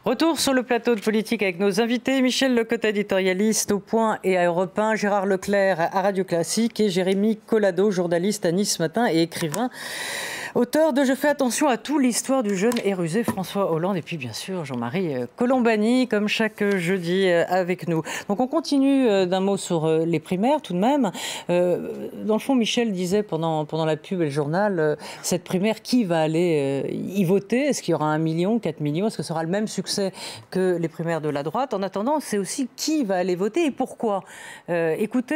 Retour sur le plateau de Politique avec nos invités, Michel Lecotte, éditorialiste au Point et à Europe 1, Gérard Leclerc à Radio Classique et Jérémy Collado, journaliste à Nice Matin et écrivain, auteur de « Je fais attention à tout », l'histoire du jeune et rusé François Hollande. Et puis bien sûr Jean-Marie Colombani, comme chaque jeudi avec nous. Donc on continue d'un mot sur les primaires tout de même. Dans le fond, Michel disait pendant la pub et le journal, cette primaire, qui va aller y voter? Est-ce qu'il y aura 1 million, 4 millions? Est-ce que ça aura le même succès que les primaires de la droite? En attendant, c'est aussi qui va aller voter et pourquoi. Écoutez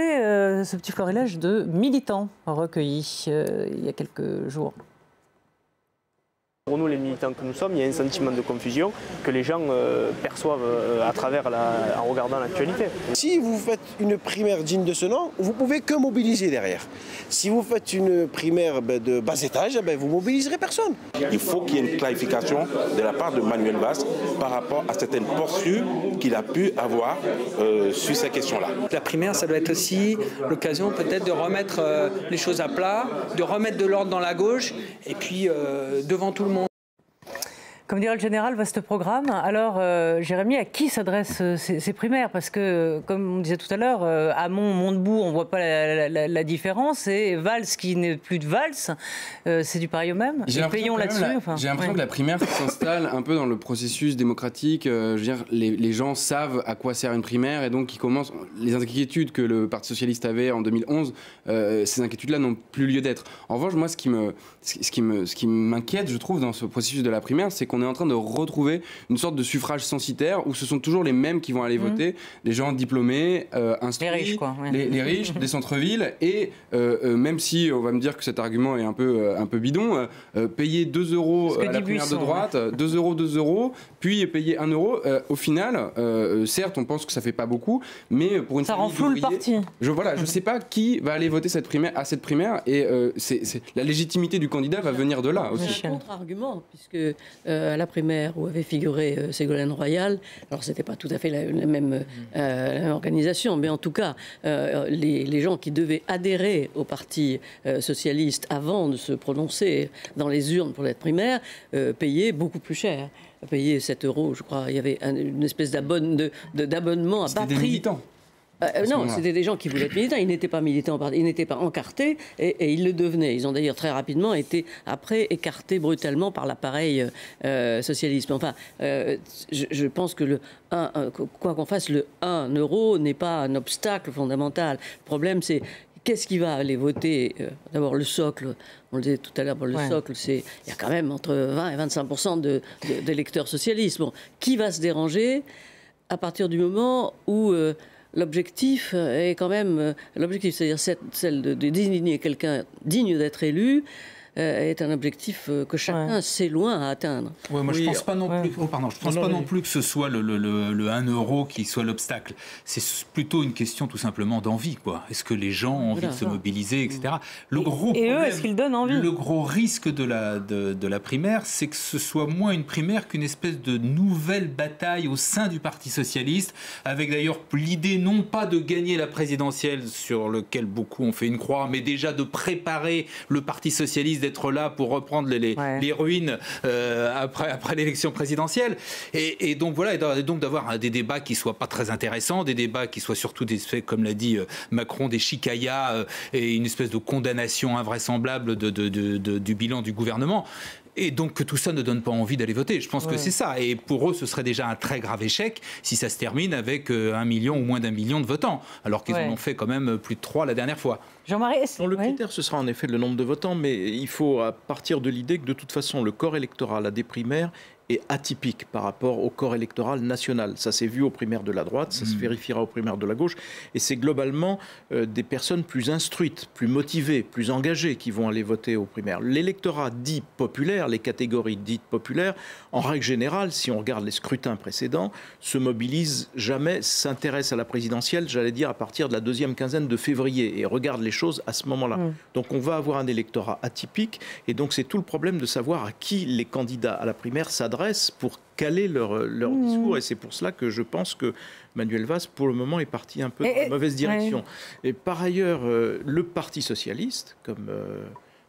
ce petit florilège de militants recueillis il y a quelques jours. Pour nous, les militants que nous sommes, il y a un sentiment de confusion que les gens perçoivent à travers en regardant l'actualité. Si vous faites une primaire digne de ce nom, vous pouvez que mobiliser derrière. Si vous faites une primaire de bas étage, vous mobiliserez personne. Il faut qu'il y ait une clarification de la part de Manuel Valls par rapport à certaines postures qu'il a pu avoir sur ces questions-là. La primaire, ça doit être aussi l'occasion peut-être de remettre les choses à plat, de remettre de l'ordre dans la gauche, et puis devant tout le monde. Comme dirait le général, vaste programme. Alors, Jérémy, à qui s'adressent ces primaires? Parce que, comme on disait tout à l'heure, à Montebourg, on ne voit pas la différence. Et Valls, qui n'est plus de Valls, c'est du pareil au même. Payons là-dessus. J'ai l'impression que la primaire s'installe un peu dans le processus démocratique. Je veux dire, les gens savent à quoi sert une primaire et donc ils commencent. Les inquiétudes que le Parti socialiste avait en 2011, ces inquiétudes-là n'ont plus lieu d'être. En revanche, moi, ce qui m'inquiète, je trouve, dans ce processus de la primaire, c'est qu'on est en train de retrouver une sorte de suffrage censitaire où ce sont toujours les mêmes qui vont aller voter, les gens diplômés, instruits, les riches, quoi, les riches des centres-villes. Et même si on va me dire que cet argument est un peu bidon, payer 2 euros à la primaire de droite, 2 euros, puis payer 1 euro, au final, certes, on pense que ça fait pas beaucoup, mais pour une ça rend flou le parti. Je sais pas qui va aller voter à cette primaire, et la légitimité du candidat va venir de là aussi. C'est un contre-argument, puisque à la primaire où avait figuré Ségolène Royal, alors c'était pas tout à fait la même organisation, mais en tout cas, les gens qui devaient adhérer au Parti socialiste avant de se prononcer dans les urnes pour cette primaire payaient beaucoup plus cher. Payaient 7 euros, je crois. Il y avait une espèce d'abonnement à bas prix. C'était des militants. Non, c'était des gens qui voulaient être militants. Ils n'étaient pas militants, ils n'étaient pas encartés et ils le devenaient. Ils ont d'ailleurs très rapidement été après écartés brutalement par l'appareil socialisme. Enfin, je pense que quoi qu'on fasse, le 1 euro n'est pas un obstacle fondamental. Le problème, c'est qu'est-ce qui va aller voter? D'abord, le socle. On le disait tout à l'heure, pour le socle, il y a quand même entre 20 et 25% d'électeurs socialistes. Bon, qui va se déranger à partir du moment où l'objectif est quand même c'est-à-dire celle de désigner quelqu'un digne d'être élu, est un objectif que chacun sait loin à atteindre. Ouais, moi, je ne pense pas non plus. Je pense pas non plus que ce soit le 1 euro qui soit l'obstacle. C'est plutôt une question tout simplement d'envie, quoi. Est-ce que les gens ont envie de se mobiliser, etc. Est-ce qu'ils donnent envie? Le gros risque de la primaire, c'est que ce soit moins une primaire qu'une espèce de nouvelle bataille au sein du Parti socialiste, avec d'ailleurs l'idée non pas de gagner la présidentielle sur lequel beaucoup ont fait une croix, mais déjà de préparer le Parti socialiste, d'être là pour reprendre les ruines après l'élection présidentielle. Et donc voilà, et donc d'avoir des débats qui ne soient pas très intéressants, des débats qui soient surtout des faits, comme l'a dit Macron, des chicayas et une espèce de condamnation invraisemblable du bilan du gouvernement. Et donc que tout ça ne donne pas envie d'aller voter. Je pense que c'est ça. Et pour eux, ce serait déjà un très grave échec si ça se termine avec 1 million ou moins d'1 million de votants, alors qu'ils en ont fait quand même plus de 3 la dernière fois. Jean-Marie, le critère, ce sera en effet le nombre de votants, mais il faut partir de l'idée que de toute façon, le corps électoral à des primaires est atypique par rapport au corps électoral national. Ça s'est vu aux primaires de la droite, ça se vérifiera aux primaires de la gauche, et c'est globalement des personnes plus instruites, plus motivées, plus engagées qui vont aller voter aux primaires. L'électorat dit populaire, les catégories dites populaires, en règle générale, si on regarde les scrutins précédents, se mobilisent jamais, s'intéressent à la présidentielle, j'allais dire à partir de la deuxième quinzaine de février, et regardent les choses à ce moment-là. Donc on va avoir un électorat atypique, et donc c'est tout le problème de savoir à qui les candidats à la primaire s'adressent pour caler leur discours, et c'est pour cela que je pense que Manuel Valls, pour le moment, est parti un peu dans la mauvaise direction. Et par ailleurs, le Parti socialiste, comme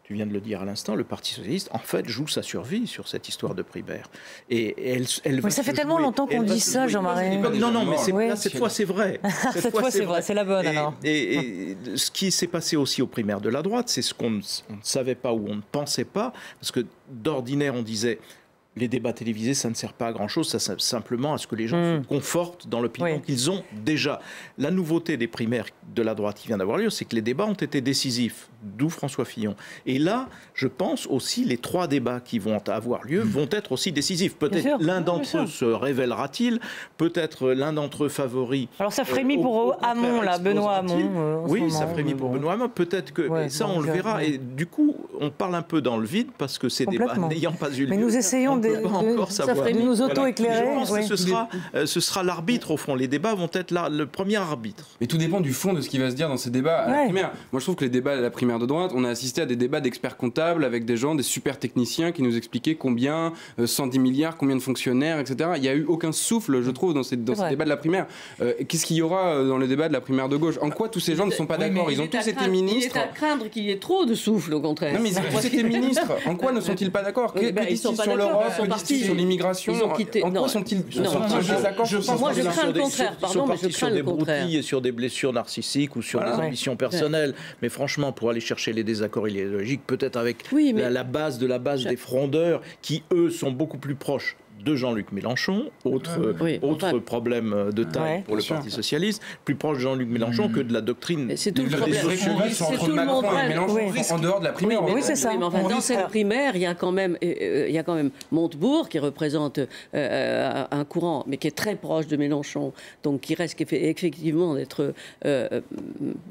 tu viens de le dire à l'instant, le Parti socialiste, en fait, joue sa survie sur cette histoire de primaire. Et elle va ça fait tellement longtemps qu'on dit ça, Jean-Marie. Non, mais là, cette fois, c'est vrai. Cette fois, c'est vrai, c'est la bonne, alors. Et ce qui s'est passé aussi aux primaires de la droite, c'est ce qu'on ne savait pas ou on ne pensait pas, parce que d'ordinaire, on disait... Les débats télévisés, ça ne sert pas à grand-chose, ça sert simplement à ce que les gens se confortent dans l'opinion qu'ils ont déjà. La nouveauté des primaires de la droite qui vient d'avoir lieu, c'est que les débats ont été décisifs, d'où François Fillon. Et là, je pense aussi, les 3 débats qui vont avoir lieu vont être aussi décisifs. Peut-être l'un d'entre eux se révélera-t-il, peut-être l'un d'entre eux favori. Alors ça frémit pour Hamon, là, Benoît Hamon. Oui, ça frémit pour Benoît Hamon. Peut-être que ça, on le verra. Et du coup, on parle un peu dans le vide parce que ces débats n'ayant pas eu lieu. Mais nous essayons de nous auto-éclairer. Je pense que ce sera l'arbitre, au fond. Les débats vont être le premier arbitre. Mais tout dépend du fond de ce qui va se dire dans ces débats à la primaire. Moi, je trouve que les débats à la primaire de droite, on a assisté à des débats d'experts comptables avec des gens, des super techniciens qui nous expliquaient combien, 110 milliards, combien de fonctionnaires, etc. Il n'y a eu aucun souffle, je trouve, dans ces débats de la primaire. Qu'est-ce qu'il y aura dans les débats de la primaire de gauche? En quoi tous ces gens ne sont pas d'accord? Ils ont tous été ministres. Il est à craindre qu'il y ait trop de souffle, au contraire. Non, mais ils ont tous été ministres. En quoi ne sont-ils pas d'accord? Ils sont pas sur l'Europe, sur l'immigration, ils ont quitté. En quoi sont-ils désaccords? Moi, je crains le contraire. Pardon, mais je crains le contraire. Sur des broutilles et sur des blessures narcissiques ou sur des ambitions personnelles. Mais franchement, pour aller chercher les désaccords idéologiques, peut-être avec la base de la base des frondeurs, qui, eux, sont beaucoup plus proches de Jean-Luc Mélenchon, autre problème de taille pour le Parti socialiste, plus proche de Jean-Luc Mélenchon que de la doctrine. C'est tout le problème. C'est entre Macron et Mélenchon en dehors de la primaire. Oui, c'est ça. Dans cette primaire, il y a quand même Montebourg qui représente un courant, mais qui est très proche de Mélenchon, donc qui risque effectivement d'être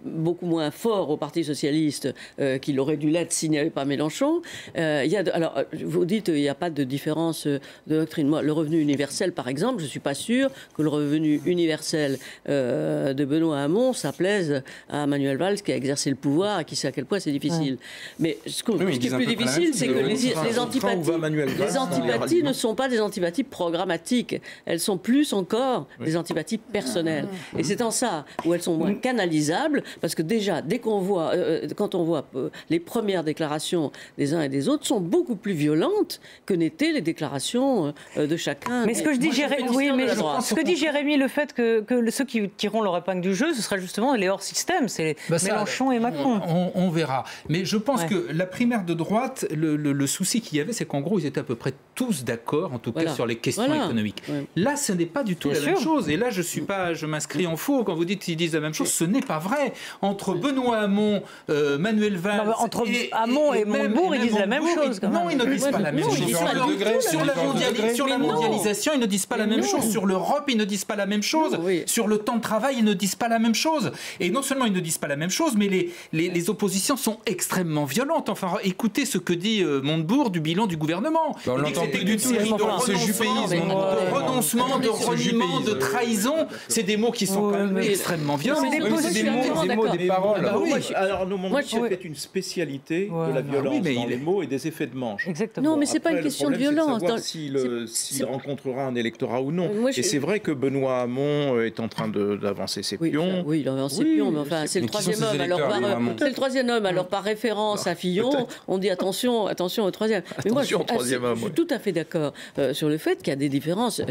beaucoup moins fort au Parti socialiste qu'il aurait dû l'être s'il n'y avait pas Mélenchon. Alors, vous dites qu'il n'y a pas de différence de doctrine. Moi, le revenu universel, par exemple, je ne suis pas sûre que le revenu universel de Benoît Hamon, ça plaise à Manuel Valls qui a exercé le pouvoir et qui sait à quel point c'est difficile. Mais ce qui est plus difficile, c'est que les antipathies ne sont pas des antipathies programmatiques. Elles sont plus encore des antipathies personnelles. Et c'est en ça où elles sont moins canalisables, parce que déjà, quand on voit les premières déclarations des uns et des autres, sont beaucoup plus violentes que n'étaient les déclarations de chacun. Mais ce que dit Jérémy, le fait que ceux qui tireront leur épingle du jeu, ce sera justement les hors-système, c'est Mélenchon et Macron. On verra. Mais je pense que la primaire de droite, le souci qu'il y avait, c'est qu'en gros, ils étaient à peu près tous d'accord, en tout cas sur les questions économiques. Là, ce n'est pas du tout la même chose. Et là, je m'inscris en faux quand vous dites qu'ils disent la même chose. Ce n'est pas vrai. Entre Benoît Hamon, Manuel Valls... Entre Hamon et Montebourg, ils disent la même chose. Non, ils ne disent pas la même chose. Sur la mondialisation, ils ne disent pas la même chose. Sur l'Europe, ils ne disent pas la même chose. Sur le temps de travail, ils ne disent pas la même chose. Et non seulement ils ne disent pas la même chose, mais les oppositions sont extrêmement violentes. Enfin, écoutez ce que dit Montebourg du bilan du gouvernement. On l'entend plus du tout. De renoncement, de reniement, de trahison. C'est des mots qui sont quand même extrêmement violents. C'est des mots, des paroles. Alors, Montebourg fait une spécialité de la violence dans les mots et des effets de manche. Non, mais c'est pas une question de violence. S'il rencontrera un électorat ou non. Et c'est vrai que Benoît Hamon est en train d'avancer ses pions. Oui, il avance ses pions, mais enfin, c'est le troisième homme. Alors, par référence à Fillon, on dit attention au troisième. Mais moi, je suis tout à fait d'accord sur le fait qu'il y a des différences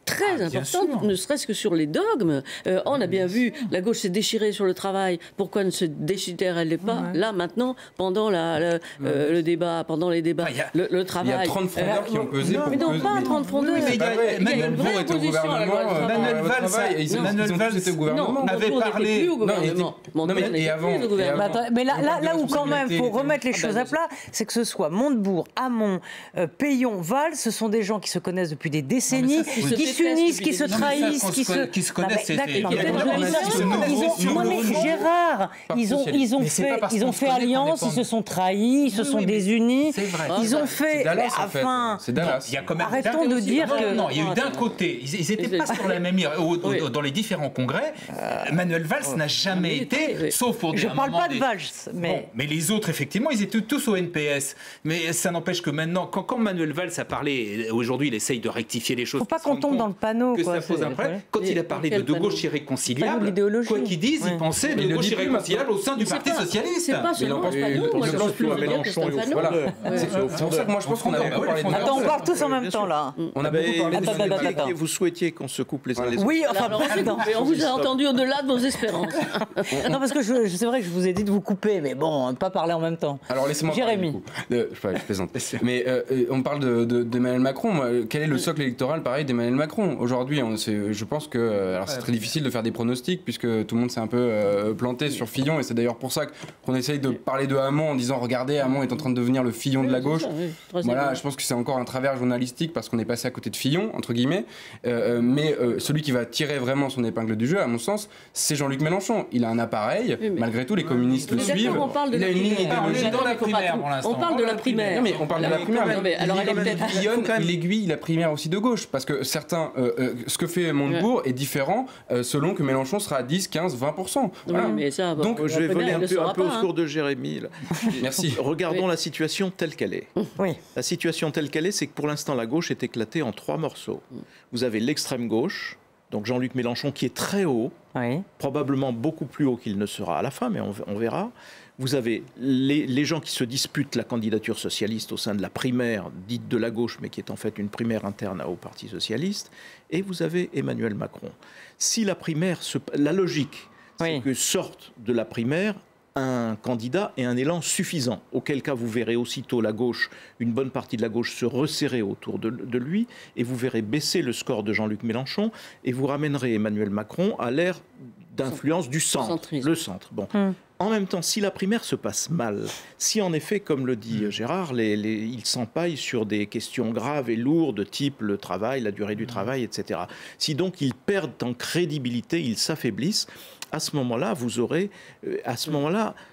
très importantes, ne serait-ce que sur les dogmes. On a bien vu, la gauche s'est déchirée sur le travail. Pourquoi ne se déchirait-elle pas là, maintenant, pendant le débat, pendant les débats, le travail. Il y a 30 frondeurs qui ont pesé pour... Mais non, pas 30 frondeurs. Il y a une vraie opposition à la loi Manuel Valls était au gouvernement. avait parlé... Et avant. Mais là où quand même, il faut remettre les choses à plat, c'est que ce soit Montebourg, Hamon, Peillon, Valls, ce sont des gens qui se connaissent depuis des décennies, qui s'unissent, qui se trahissent, qui se connaissent. Non mais Gérard, ils ont fait alliance, ils se sont trahis, ils se sont désunis, ils ont fait... C'est Dallas. Arrêtons de dire que... Non, il y a eu d'un côté, ils n'étaient pas sur la même ligne dans les différents congrès. Manuel Valls n'a jamais été, sauf pour dire... Je ne parle pas de Valls, mais les autres, effectivement, ils étaient tous au NPS. Mais ça n'empêche que maintenant, quand Manuel Valls à parler, aujourd'hui il essaye de rectifier les choses. Il ne faut pas qu'on tombe dans le panneau. Que ça pose un problème. Quand il a parlé de gauche irréconciliable, quoi qu'il dise, il pensait de gauche irréconciliable au sein du Parti Socialiste. C'est pas seulement le panneau, moi je pense plus à Mélenchon et au Voilà. C'est pour ça que moi je pense qu'on a beaucoup parlé de... Attends, on parle tous en même temps là. On a beaucoup parlé de... Vous souhaitiez qu'on se coupe les uns les autres. Oui, enfin, on vous a entendu au-delà de vos espérances. Non, parce que c'est vrai que je vous ai dit de vous couper, mais bon, pas parler en même temps. Alors laissez-moi Jérémy. Je plaisante. Mais on parle d'Emmanuel Macron. Quel est le socle électoral, pareil, d'Emmanuel Macron? Aujourd'hui, je pense que alors c'est très difficile de faire des pronostics puisque tout le monde s'est un peu planté sur Fillon, et c'est d'ailleurs pour ça qu'on essaye de parler de Hamon en disant regardez, Hamon est en train de devenir le Fillon de la gauche. Voilà, je pense que c'est encore un travers journalistique parce qu'on est passé à côté de Fillon, entre guillemets. Mais celui qui va tirer vraiment son épingle du jeu, à mon sens, c'est Jean-Luc Mélenchon. Il a un appareil, malgré tout, les communistes le suivent. Il a une ligne idéologique. Dans la primaire pour l'instant. On parle de la primaire. Non, mais on parle de la primaire. Alors elle est peut-être. Il aiguille la primaire aussi de gauche, parce que certains, ce que fait Montebourg est différent selon que Mélenchon sera à 10, 15, 20%. Voilà. Oui, mais ça, donc je vais voler un peu au secours de Jérémy. Merci. Regardons la situation telle qu'elle est. Oui. La situation telle qu'elle est, c'est que pour l'instant la gauche est éclatée en 3 morceaux. Vous avez l'extrême gauche, donc Jean-Luc Mélenchon qui est très haut, probablement beaucoup plus haut qu'il ne sera à la fin, mais on verra. Vous avez les gens qui se disputent la candidature socialiste au sein de la primaire dite de la gauche, mais qui est en fait une primaire interne au Parti socialiste. Et vous avez Emmanuel Macron. Si la primaire, la logique, c'est que sorte de la primaire un candidat et un élan suffisant, auquel cas vous verrez aussitôt la gauche, une bonne partie de la gauche se resserrer autour de lui, et vous verrez baisser le score de Jean-Luc Mélenchon, et vous ramènerez Emmanuel Macron à l'ère d'influence du centre, le centre. Bon. En même temps, si la primaire se passe mal, si en effet, comme le dit Gérard, ils s'empaillent sur des questions graves et lourdes, type le travail, la durée du travail, etc., si donc ils perdent en crédibilité, ils s'affaiblissent, à ce moment-là, vous aurez,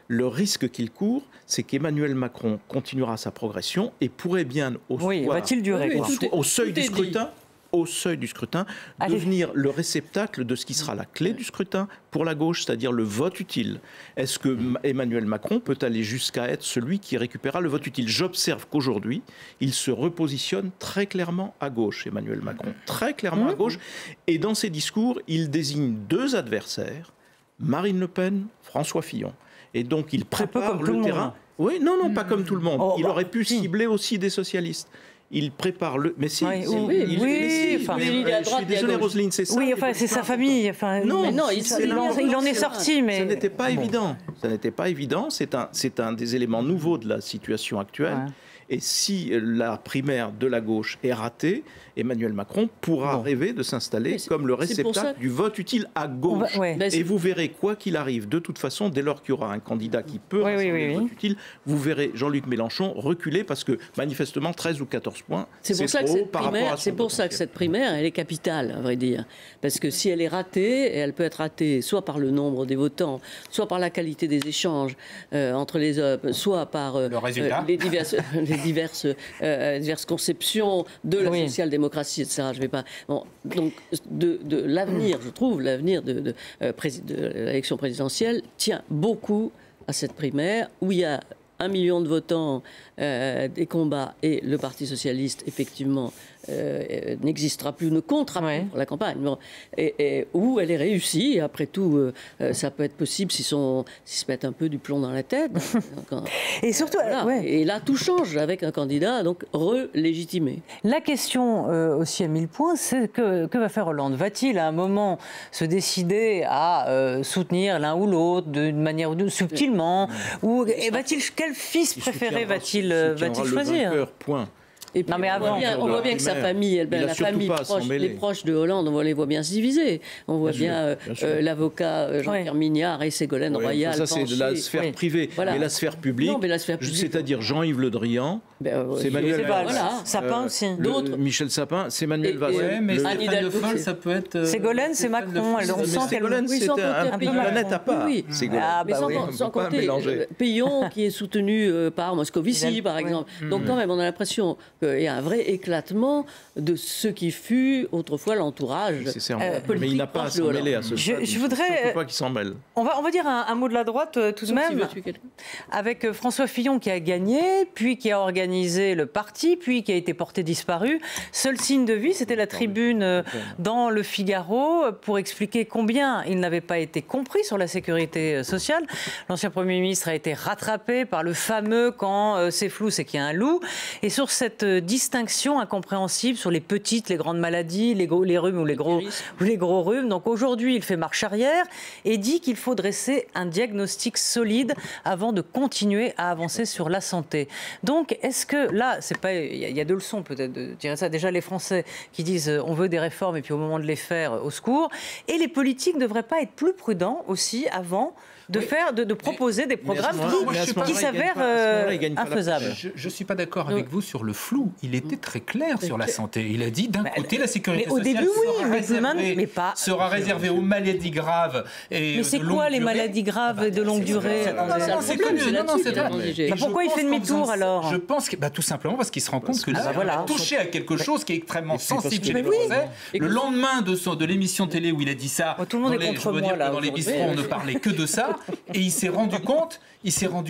le risque qu'il court, c'est qu'Emmanuel Macron continuera sa progression et pourrait bien, va-t-il durer, au seuil du scrutin, devenir le réceptacle de ce qui sera la clé du scrutin pour la gauche, c'est-à-dire le vote utile. Est-ce que Emmanuel Macron peut aller jusqu'à être celui qui récupérera le vote utile? J'observe qu'aujourd'hui, il se repositionne très clairement à gauche, Emmanuel Macron, très clairement à gauche, et dans ses discours, il désigne 2 adversaires, Marine Le Pen, François Fillon. Et donc, il prépare le terrain. Oui, non, pas comme tout le monde. Il aurait pu cibler aussi des socialistes. Il prépare le... Mais si, il est à droite, je suis désolé, Roselyne, c'est ça. Oui, enfin, c'est sa famille. Enfin, non, il en est sorti, mais... Ça n'était pas évident. Ça n'était pas évident. C'est un des éléments nouveaux de la situation actuelle. Ouais. Et si la primaire de la gauche est ratée, Emmanuel Macron pourra rêver de s'installer comme le réceptacle du vote utile à gauche. Et vous verrez, quoi qu'il arrive, de toute façon, dès lors qu'il y aura un candidat qui peut rassembler le vote utile, vous verrez Jean-Luc Mélenchon reculer parce que, manifestement, 13 ou 14 points, c'est trop par rapport à son... C'est pour ça que cette primaire, elle est capitale, à vrai dire. Parce que si elle est ratée, et elle peut être ratée soit par le nombre des votants, soit par la qualité des échanges entre les hommes, soit par les diverses conceptions de la social-démocratie, etc. Je vais pas. Bon, donc, de l'avenir, je trouve, l'avenir de l'élection présidentielle tient beaucoup à cette primaire où il y a 1 million de votants, des combats, et le Parti socialiste, effectivement, n'existera plus, ne comptera plus pour la campagne. Bon, et où elle est réussie, et après tout, ça peut être possible s'ils se mettent un peu du plomb dans la tête. Et surtout, et là, tout change avec un candidat donc relégitimé. La question aussi à 1000 points, c'est que va faire Hollande? Va-t-il à un moment se décider à soutenir l'un ou l'autre d'une manière ou d'une subtilement, ou quel fils préféré va-t-il choisir? Et puis, on voit bien que sa famille, les proches de Hollande, on les voit bien se diviser. On voit bien l'avocat Jean-Pierre Mignard et Ségolène Royal. Ça, c'est de la sphère privée. Voilà. Mais la sphère publique, c'est-à-dire Jean-Yves Le Drian, c'est Manuel Valls. Sapin aussi. D'autres. Michel Sapin, c'est Manuel Valls. Mais Stéphane Le Foll, ça peut être... Ségolène, c'est Macron. Ségolène, c'est un planète à part. Mais sans compter Payon, qui est soutenu par Moscovici, par exemple. Donc quand même, on a l'impression qu'il y a un vrai éclatement de ce qui fut autrefois l'entourage politique. Mais il n'a pas à s'en mêler à ce stade. Je voudrais pas qu'il s'en mêle. On va dire un mot de la droite tout de même, avec François Fillon qui a gagné, puis qui a organisé organisé le parti, puis qui a été porté disparu. Seul signe de vie, c'était la tribune dans le Figaro pour expliquer combien il n'avait pas été compris sur la sécurité sociale. L'ancien Premier ministre a été rattrapé par le fameux « quand c'est flou, c'est qu'il y a un loup ». Et sur cette distinction incompréhensible sur les petites, les grandes maladies, les rhumes ou les gros rhumes. Donc aujourd'hui, il fait marche arrière et dit qu'il faut dresser un diagnostic solide avant de continuer à avancer sur la santé. Donc, est-ce que là, c'est pas, il y a deux leçons peut-être de dire ça. Déjà, les Français qui disent on veut des réformes et puis au moment de les faire, au secours. Et les politiques ne devraient pas être plus prudents aussi avant de proposer des programmes qui s'avèrent infaisables. Je ne suis pas d'accord avec vous sur le flou. Il était très clair sur la santé. Il a dit d'un côté la sécurité sociale sera réservée aux maladies graves. Mais c'est quoi les maladies graves et de longue durée? Pourquoi il fait demi-tour alors? Je pense que tout simplement parce qu'il se rend compte que là, il a touché à quelque chose qui est extrêmement sensible chez les Français. Le lendemain de l'émission télé où il a dit ça, dans les bistrots, on ne parlait que de ça. Et il s'est rendu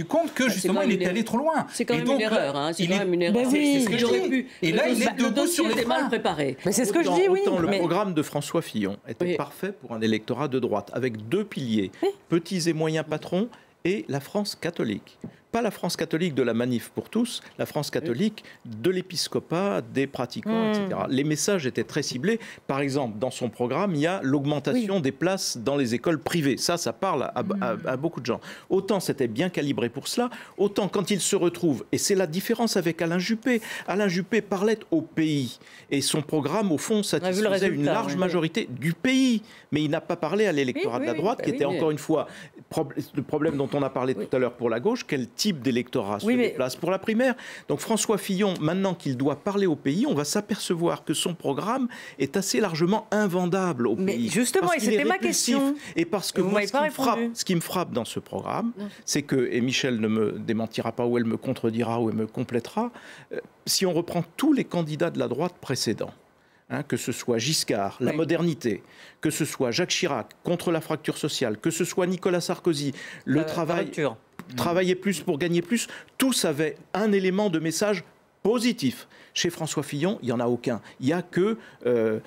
compte que justement il était allé trop loin. C'est quand même une erreur. C'est quand même une erreur. C'est ce que je dis. Et là, il est debout sur les mal préparé. Mais c'est ce que je dis, oui. Le programme de François Fillon était parfait pour un électorat de droite, avec deux piliers, petits et moyens patrons et la France catholique. Pas la France catholique de la manif pour tous, la France catholique de l'épiscopat, des pratiquants, etc. Les messages étaient très ciblés. Par exemple, dans son programme, il y a l'augmentation des places dans les écoles privées. Ça parle à beaucoup de gens. Autant c'était bien calibré pour cela, autant quand il se retrouve, et c'est la différence avec Alain Juppé. Alain Juppé parlait au pays, et son programme, au fond, satisfaisait une large majorité du pays. Mais il n'a pas parlé à l'électorat de la droite, qui était encore une fois le problème dont on a parlé tout à l'heure pour la gauche. Quel type d'électorat se déplace pour la primaire? Donc François Fillon, maintenant qu'il doit parler au pays, on va s'apercevoir que son programme est assez largement invendable au pays. Justement, et c'était ma question. Et parce que moi, ce qui me frappe dans ce programme, c'est que, et Michel ne me démentira pas, ou elle me contredira, ou elle me complétera, si on reprend tous les candidats de la droite précédents, que ce soit Giscard, la modernité, que ce soit Jacques Chirac, contre la fracture sociale, que ce soit Nicolas Sarkozy, le travail, travailler plus pour gagner plus, tous avaient un élément de message positif. Chez François Fillon, il n'y en a aucun. Il n'y a que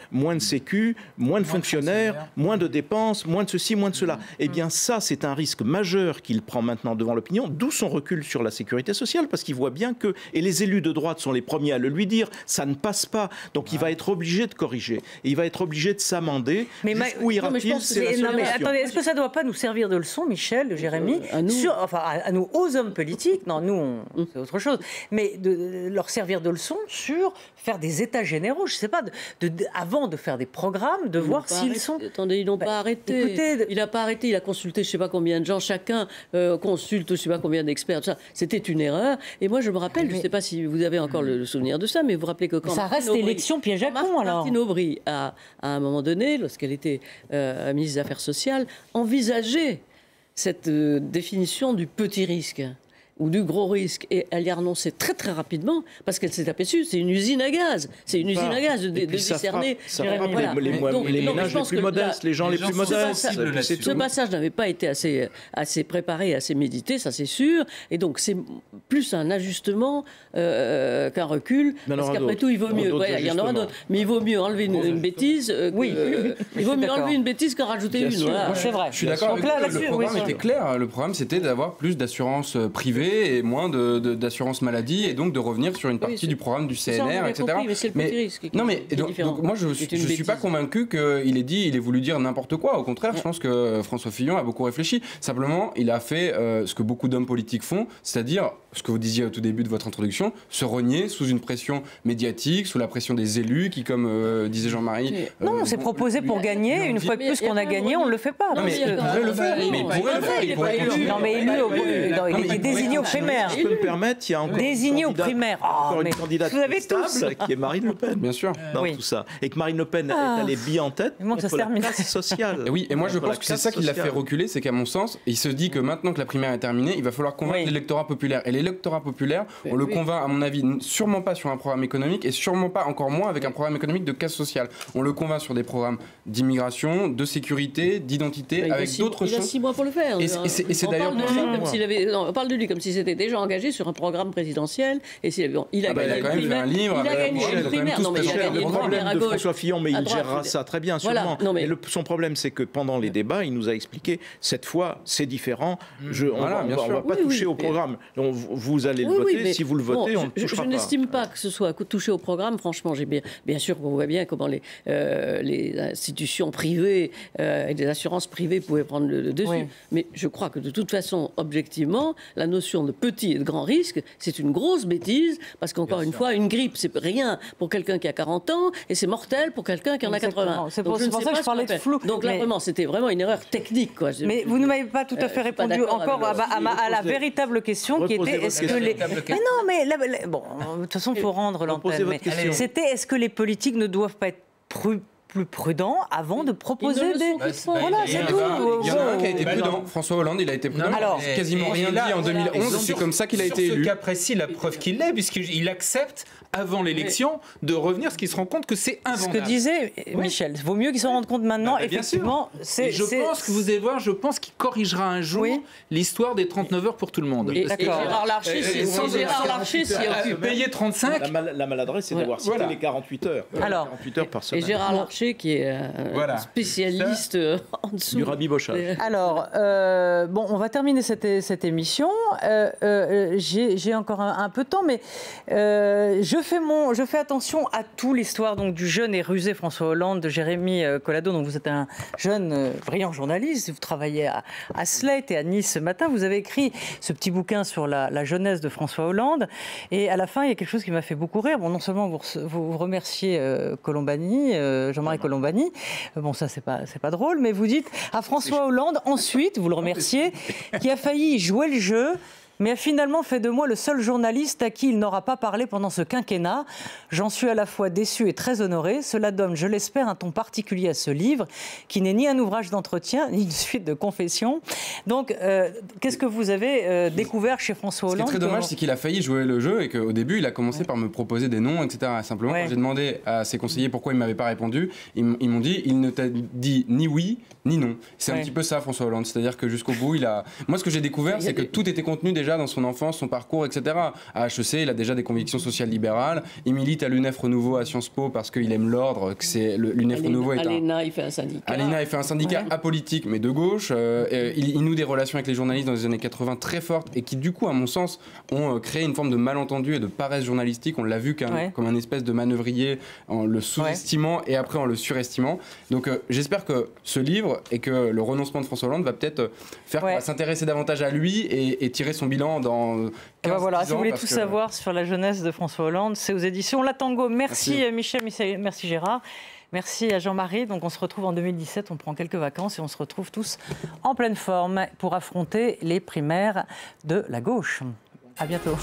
moins de sécu, moins de fonctionnaires, moins de dépenses, moins de ceci, moins de cela. Eh bien ça, c'est un risque majeur qu'il prend maintenant devant l'opinion, d'où son recul sur la sécurité sociale, parce qu'il voit bien que, et les élus de droite sont les premiers à le lui dire, ça ne passe pas. Donc il va être obligé de corriger. Et il va être obligé de s'amender. Jusqu'où ira-t-il? C'est la solution. Attendez, est-ce que ça ne doit pas nous servir de leçon, Michel, Jérémy, à nous, aux hommes politiques? Non, nous, c'est autre chose. Mais de leur servir de leçon sur faire des états généraux, je ne sais pas, avant de faire des programmes, de voir s'ils sont... Attendez, ils n'ont pas arrêté. Écoutez, il n'a pas arrêté, il a consulté je ne sais pas combien de gens, chacun consulte je ne sais pas combien d'experts, c'était une erreur. Et moi, je me rappelle, je ne sais pas si vous avez encore le souvenir de ça, mais vous vous rappelez que quand... Ça reste l'élection piège à con, alors. Martine Aubry, à un moment donné, lorsqu'elle était ministre des Affaires sociales, envisageait cette définition du petit risque ou du gros risque, et elle y a renoncé très très rapidement parce qu'elle s'est aperçue, c'est une usine à gaz, de discerner. Les ménages les plus modestes, les gens les plus modestes. Ce passage n'avait pas été assez préparé, assez médité, ça c'est sûr, et donc c'est plus un ajustement qu'un recul, parce qu'après tout il vaut mieux, il y en aura d'autres, mais il vaut mieux enlever une bêtise, il vaut mieux enlever une bêtise qu'en rajouter une. C'est vrai. Je suis d'accord avec vous, le programme était clair, le programme c'était d'avoir plus d'assurance privée et moins d'assurance maladie, et donc de revenir sur une partie du programme du CNR, etc. Compris, mais c'est le petit risque. Non, mais donc moi je ne suis pas convaincu qu'il ait voulu dire n'importe quoi. Au contraire, je pense que François Fillon a beaucoup réfléchi. Simplement, il a fait ce que beaucoup d'hommes politiques font, c'est-à-dire ce que vous disiez au tout début de votre introduction, se rogner sous une pression médiatique, sous la pression des élus qui, comme disait Jean-Marie... Non, c'est proposé pour gagner. Une fois de plus qu'on a gagné, on ne le fait pas. Non, mais il pourrait le faire. Mais il pourrait le faire. Non, mais il est désigné aux primaires. Je peux me permettre, il y a encore désigné aux primaires. une candidate stable, qui est Marine Le Pen. Bien sûr. Dans tout ça. Et que Marine Le Pen est allée bien en tête contre la classe sociale. Oui, et moi je pense que c'est ça qui l'a fait reculer, c'est qu'à mon sens, il se dit que maintenant que la primaire est terminée, il va falloir convaincre l'électorat populaire. Et l'électorat populaire. On le convainc, à mon avis, sûrement pas sur un programme économique et sûrement pas, encore moins, avec un programme économique de casse sociale. On le convainc sur des programmes d'immigration, de sécurité, d'identité, avec d'autres choses. Il a 6 mois pour le faire. Et c'est d'ailleurs on parle de lui comme si c'était déjà engagé sur un programme présidentiel. Et il a gagné quand même fait un livre. Il a gagné une primaire. Non, mais il a gagné le une problème primaire à de gauche. François Fillon, mais il gérera ça très bien, sûrement. Voilà, mais son problème, c'est que pendant les débats, il nous a expliqué, cette fois, c'est différent. On ne va pas toucher au programme. Donc, vous allez le voter. Si vous le votez, on ne touchera pas. Je n'estime pas que ce soit touché au programme. Franchement, bien sûr qu'on voit bien comment les institutions privées et des assurances privées pouvaient prendre le dessus. Oui. Mais je crois que de toute façon, objectivement, la notion de petit et de grand risque, c'est une grosse bêtise, parce qu'encore une fois, une grippe, c'est rien pour quelqu'un qui a 40 ans, et c'est mortel pour quelqu'un qui en a 80. C'est pour ça que je parlais de flou. Donc là, vraiment, c'était vraiment une erreur technique. Quoi. Mais vous ne m'avez pas tout à fait répondu encore à la véritable question qui était est-ce que les... Mais non, mais bon, de toute façon, il faut rendre l'antenne. C'était est-ce que les politiques ne doivent pas être plus prudent avant de proposer des... Voilà, c'est tout. Il y en a un qui a été prudent. François Hollande, il a été prudent. Alors, quasiment rien dit en 2011. C'est comme ça qu'il a été élu. Sur ce cas précis, la preuve qu'il l'est, puisqu'il accepte, avant l'élection, de revenir, parce qu'il se rend compte que c'est invendable. Ce que disait Michel, il vaut mieux qu'il s'en rende compte maintenant. Effectivement, je pense que vous allez voir, je pense qu'il corrigera un jour l'histoire des 39 heures pour tout le monde. Et Gérard Larcher, sans Gérard Larcher, s'y occupe. Payer 35. La maladresse, c'est d'avoir cité les 48 heures. 48 heures par semaine. Et Gérard Larcher, qui est spécialiste en dessous. Du rabibauchage. Alors, bon, on va terminer cette émission. J'ai encore un peu de temps, mais je fais attention à tout l'histoire donc du jeune et rusé François Hollande, de Jérémy Collado. Donc vous êtes un jeune, brillant journaliste. Vous travaillez à Slate et à Nice ce matin. Vous avez écrit ce petit bouquin sur la jeunesse de François Hollande. Et à la fin, il y a quelque chose qui m'a fait beaucoup rire. Bon, non seulement vous remerciez Colombani, Jean-Marie Colombani. Bon, ça, c'est pas drôle, mais vous dites à François Hollande, ensuite, vous le remerciez, qui a failli jouer le jeu, mais a finalement fait de moi le seul journaliste à qui il n'aura pas parlé pendant ce quinquennat. J'en suis à la fois déçu et très honoré. Cela donne, je l'espère, un ton particulier à ce livre, qui n'est ni un ouvrage d'entretien, ni une suite de confessions. Donc, qu'est-ce que vous avez découvert chez François Hollande? Ce qui est très dommage, c'est qu'il a failli jouer le jeu et qu'au début, il a commencé par me proposer des noms, etc. Simplement, quand j'ai demandé à ses conseillers pourquoi ils ne m'avaient pas répondu, ils m'ont dit, il ne t'a dit ni oui, ni non. C'est un petit peu ça, François Hollande. C'est-à-dire que jusqu'au bout, Moi, ce que j'ai découvert, c'est que tout était contenu déjà dans son enfance, son parcours, etc. À HEC, il a déjà des convictions sociales libérales. Il milite à l'UNEF Renouveau à Sciences Po parce qu'il aime l'ordre, que c'est l'UNEF Renouveau est l'ENA, il fait un syndicat. À l'ENA, il fait un syndicat apolitique, mais de gauche. Il noue des relations avec les journalistes dans les années 80 très fortes et qui, du coup, à mon sens, ont créé une forme de malentendu et de paresse journalistique. On l'a vu comme un espèce de manœuvrier en le sous-estimant et après en le surestimant. Donc, j'espère que ce livre et que le renoncement de François Hollande va peut-être faire qu'on va s'intéresser davantage à lui et tirer son bilan dans 15, voilà, si vous voulez tout savoir sur la jeunesse de François Hollande, c'est aux éditions La Tango. Merci Michel, merci Gérard. Merci à Jean-Marie. Donc on se retrouve en 2017, on prend quelques vacances et on se retrouve tous en pleine forme pour affronter les primaires de la gauche. À bientôt.